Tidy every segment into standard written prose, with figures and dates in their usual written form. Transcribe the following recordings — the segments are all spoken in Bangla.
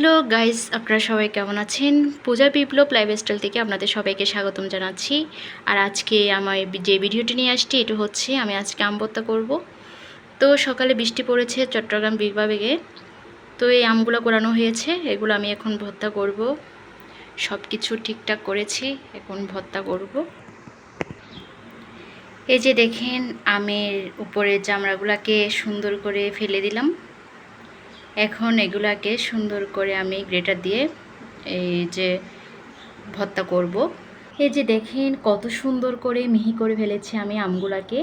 হ্যালো গাইস, আপনারা সবাই কেমন আছেন? পূজা বিপ্লব লাইফস্টাইল থেকে আপনাদের সবাইকে স্বাগতম জানাচ্ছি। আর আজকে আমার যে ভিডিওটি নিয়ে আসছি এটা হচ্ছে আমি আজকে আম ভর্তা করব। তো সকালে বৃষ্টি পড়েছে চট্টগ্রাম বিভাগে, তো এই আমগুলো কোরানো হয়েছে, এগুলো আমি এখন ভর্তা করব। সব কিছু ঠিকঠাক করেছি, এখন ভর্তা করব। এই যে দেখেন, আমের উপরের চামড়াগুলোকে সুন্দর করে ফেলে দিলাম। এখন এগুলাকে সুন্দর করে আমি গ্রেটার দিয়ে এই যে ভর্তা করব। এই যে দেখেন কত সুন্দর করে মিহি করে ফেলেছি আমি আমগুলাকে।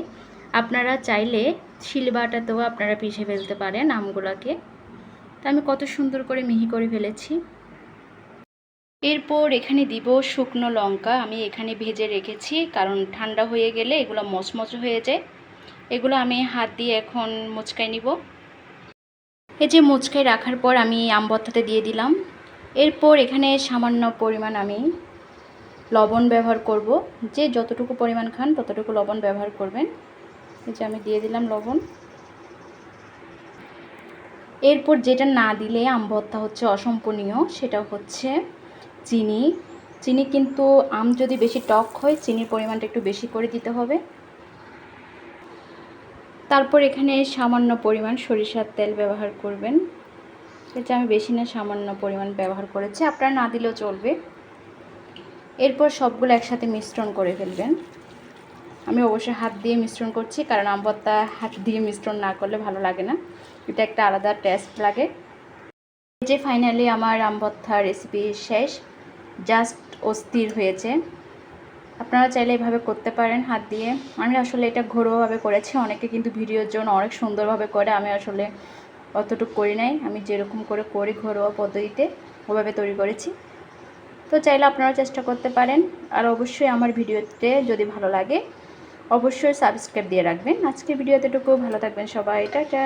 আপনারা চাইলে শিলবাটাতেও আপনারা পিষে ফেলতে পারেন আমগুলাকে। তা আমি কত সুন্দর করে মিহি করে ফেলেছি। এরপর এখানে দিব শুকনো লঙ্কা, আমি এখানে ভেজে রেখেছি, কারণ ঠান্ডা হয়ে গেলে এগুলো মচমচ হয়ে যায়। এগুলো আমি হাত দিয়ে এখন মুচকাই নিব। এই যে মুচকাই রাখার পর আমি আম ভর্তাতে দিয়ে দিলাম। এরপর এখানে সামান্য পরিমাণ আমি লবণ ব্যবহার করব, যে যতটুকু পরিমাণ খান ততটুকু লবণ ব্যবহার করবেন। এই যে আমি দিয়ে দিলাম লবণ। এরপর যেটা না দিলে আম ভর্তা হচ্ছে অসম্পূর্ণ, সেটা হচ্ছে চিনি। চিনি কিন্তু আম যদি বেশি টক হয় চিনির পরিমাণটা একটু বেশি করে দিতে হবে। তারপর এখানে সামান্য পরিমাণ সরিষার তেল ব্যবহার করবেন। এটা আমি বেশি না সামান্য পরিমাণ ব্যবহার করেছি, আপনারা না দিলেও চলবে। এরপর সবগুলো একসাথে মিশ্রণ করে ফেলবেন। আমি অবশ্যই হাত দিয়ে মিশ্রণ করছি, কারণ আম ভর্তা হাত দিয়ে মিশ্রণ না করলে ভালো লাগে না, এটা একটা আলাদা টেস্ট লাগে। এই যে ফাইনালি আমার আম ভর্তা রেসিপি শেষ, জাস্ট অস্থির হয়েছে। আপনারা চাইলে এভাবে করতে পারেন হাত দিয়ে। আমি আসলে এটা ঘরোয়াভাবে করেছি, অনেকে কিন্তু ভিডিওর জন্য অনেক সুন্দরভাবে করে, আমি আসলে অতটুকু করি নাই। আমি যেরকম করে করি ঘরোয়া পদ্ধতিতে ওভাবে তৈরি করেছি। তো চাইলে আপনারা চেষ্টা করতে পারেন। আর অবশ্যই আমার ভিডিওতে যদি ভালো লাগে অবশ্যই সাবস্ক্রাইব দিয়ে রাখবেন। আজকের ভিডিওতে এতটুকু, ভালো থাকবেন সবাই, টাটা।